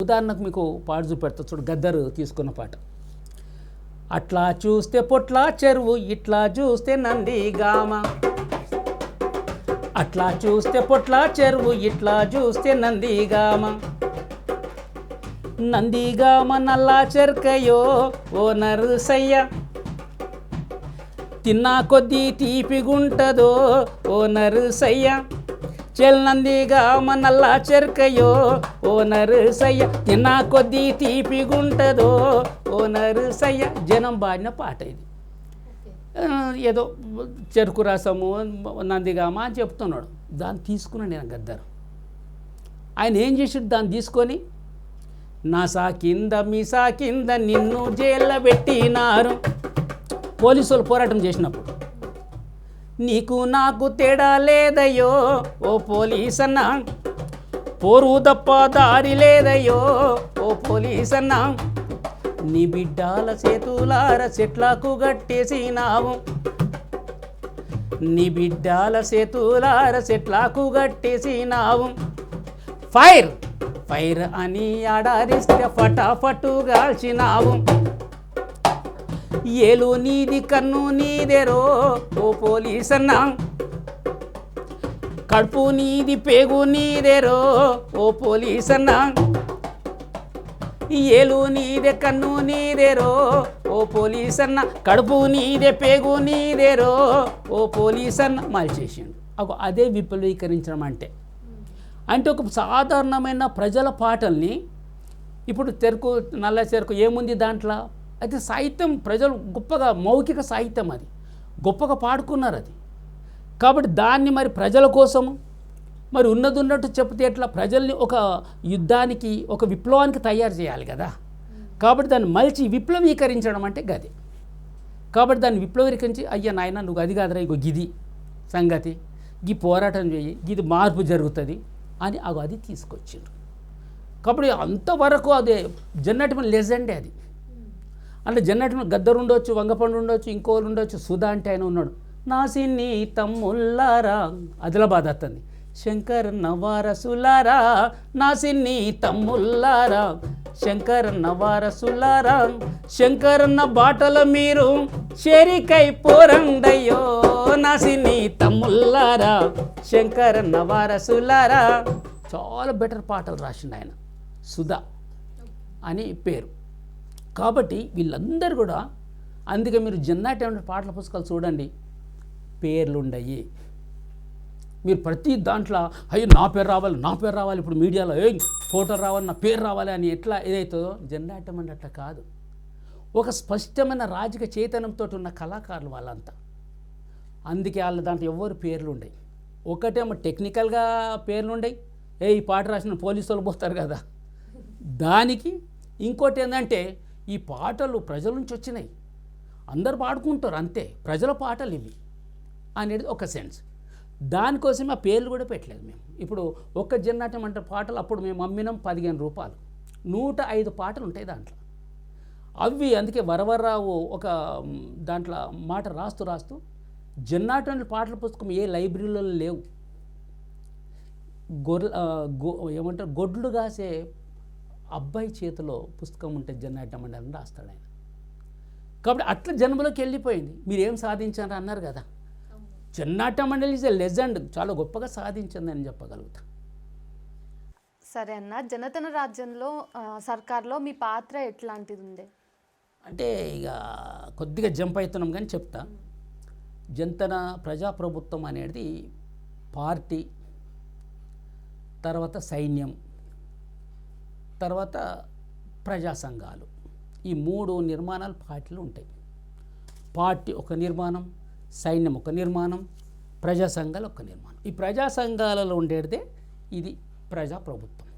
ఉదాహరణకు మీకు పాట చూపెడతా చూడు, గద్దరు తీసుకున్న పాట. అట్లా చూస్తే పొట్ల చెరువు, ఇట్లా చూస్తే నందిగామ. అట్లా చూస్తే పొట్ల చెరువు, ఇట్లా చూస్తే నందిగామ. నందిగామ నల్లా చెర్కయో ఓ నరుసయ్య, తిన్నా కొద్దీ తీపిగుంటదో ఓ నరుసయ్య. చెల్ నందిగామ నల్లా చెర్కయో ఓ నరుసయ్య, తిన్నా కొద్దీ తీపిగుంటదో ఓ నరుసయ్య. జనం పాడిన పాట ఇది. ఏదో చెరుకు రసము నందిగామ అని చెప్తున్నాడు. దాన్ని తీసుకున్నాను నేను గద్దరు. ఆయన ఏం చేసాడు, దాన్ని తీసుకొని నాసా కింద మీసా కింద నిన్ను జైల్లో పెట్టినారు. పోలీసులు పోరాటం చేసినప్పుడు నీకు నాకు తేడా లేదయ్యో ఓ పోలీసన్నా, పోరు తప్ప దారి లేదయ్యో ఓ పోలీసన్నా. నీ బిడ్డాల చేతులార చెట్లకు గట్టేసినావు, నీ బిడ్డాల చేతులార చెట్లకు గట్టేసినావు. ఫైర్ ఫైర్ అని ఆడారిస్తే ఫటాఫటు గాల్చినావు. ఏలు నీది కన్ను నీదెరో ఓ పోలీసన్నా, కడుపు నీది పేగు నీదెరో ఓ పోలీసన్నా. ఏలు నీదే కన్ను నీదెరో ఓ పోలీసన్నా, కడుపు నీదే పేగు నీదెరో ఓ పోలీసన్నా. మలిచేసిండు. అదే విప్లవీకరించడం అంటే. అంటే ఒక సాధారణమైన ప్రజల పాటల్ని ఇప్పుడు చెరుకు నల్ల చెరుకు ఏముంది దాంట్లో, అయితే సాహిత్యం ప్రజలు గొప్పగా మౌఖిక సాహిత్యం అది గొప్పగా పాడుకున్నారు అది. కాబట్టి దాన్ని మరి ప్రజల కోసము మరి ఉన్నట్టు చెప్తే ఎట్లా, ప్రజల్ని ఒక యుద్ధానికి ఒక విప్లవానికి తయారు చేయాలి కదా. కాబట్టి దాన్ని మలిచి విప్లవీకరించడం అంటే గది. కాబట్టి దాన్ని విప్లవీకరించి అయ్యా నాయన నువ్వు అది కాదురా, ఇగో గిది సంగతి, గీ పోరాటం చేయి, గిది మార్పు జరుగుతుంది అని అది తీసుకొచ్చిండ్రు. కాబట్టి అంతవరకు అదే జన్నటిమన్ లెజెండే అది. అంటే జన్నటిమన్ గద్దరు ఉండొచ్చు, వంగపండు ఉండొచ్చు, ఇంకోళ్ళు ఉండొచ్చు, సుధా అంటే ఆయన ఉన్నాడు. నా సిన్ని తమ్ముల్లారా, ఆదిలాబాద్ అత్తంది, శంకరన్న వారసులారా, నా సిన్ని తమ్ముల్లారా, శంకరన్న వారసులారా, శంకరన్న బాటల మీరు షేరికై పోరండయ్యో, నా సిన్ని తమ్ముల్లారా, శంకరన్న వారసులారా. చాలా బెటర్ పాటలు రాసిండు ఆయన, సుధా అని పేరు. కాబట్టి వీళ్ళందరూ కూడా, అందుకే మీరు జన్నాటి పాటల పుస్తకాలు చూడండి, పేర్లు ఉండయి. మీరు ప్రతి దాంట్లో అయ్యో నా పేరు రావాలి, నా పేరు రావాలి, ఇప్పుడు మీడియాలో ఏ ఫోటో రావాలి, నా పేరు రావాలి అని ఎట్లా ఏదైతుందో జన్నాటం అంటే అట్లా కాదు. ఒక స్పష్టమైన రాజకీయ చైతన్యంతో ఉన్న కళాకారులు వాళ్ళంతా. అందుకే వాళ్ళ దాంట్లో ఎవరు పేర్లు ఉండయి. ఒకటేమో టెక్నికల్గా పేర్లు ఉండయి, ఈ పాట రాసిన పోలీసు వాళ్ళు పోతారు కదా దానికి. ఇంకోటి ఏంటంటే ఈ పాటలు ప్రజల నుంచి వచ్చినాయి, అందరు పాడుకుంటారు అంతే, ప్రజల పాటలు ఇవి అనేది ఒక సెన్స్. దానికోసం ఆ పేర్లు కూడా పెట్టలేదు మేము. ఇప్పుడు ఒక్క జన్నాట్యం అంటే పాటలు అప్పుడు మేము అమ్మినాం 15 రూపాయలు, 105 పాటలు ఉంటాయి దాంట్లో. అవి అందుకే వరవరరావు ఒక దాంట్లో మాట రాస్తూ జన్నాట్యం పాటల పుస్తకం ఏ లైబ్రరీలో లేవు. ఏమంటారు, గొడ్లు కాసే అబ్బాయి చేతిలో పుస్తకం ఉంటే జన్నాట్యం అని రాస్తాడు ఆయన. కాబట్టి అట్లా జన్మలోకి వెళ్ళిపోయింది. మీరేం సాధించారు అన్నారు కదా, జన్నాట్య మండలి ఈజ్ ఎ లెజెండ్, చాలా గొప్పగా సాధించిందని చెప్పగలుగుతా. సరే అన్న, జనతన రాజ్యంలో సర్కార్లో మీ పాత్ర ఎట్లాంటిది ఉంది? అంటే ఇక కొద్దిగా జంప్ అవుతున్నాం కానీ చెప్తా. జనతన ప్రజాప్రభుత్వం అనేది పార్టీ, తర్వాత సైన్యం, తర్వాత ప్రజా సంఘాలు, ఈ 3 నిర్మాణాలు పార్టీలు ఉంటాయి. పార్టీ ఒక నిర్మాణం, సైన్యం ఒక నిర్మాణం, ప్రజా సంఘాలు ఒక నిర్మాణం. ఈ ప్రజా సంఘాలలో ఉండేదే ఇది ప్రజాప్రభుత్వం.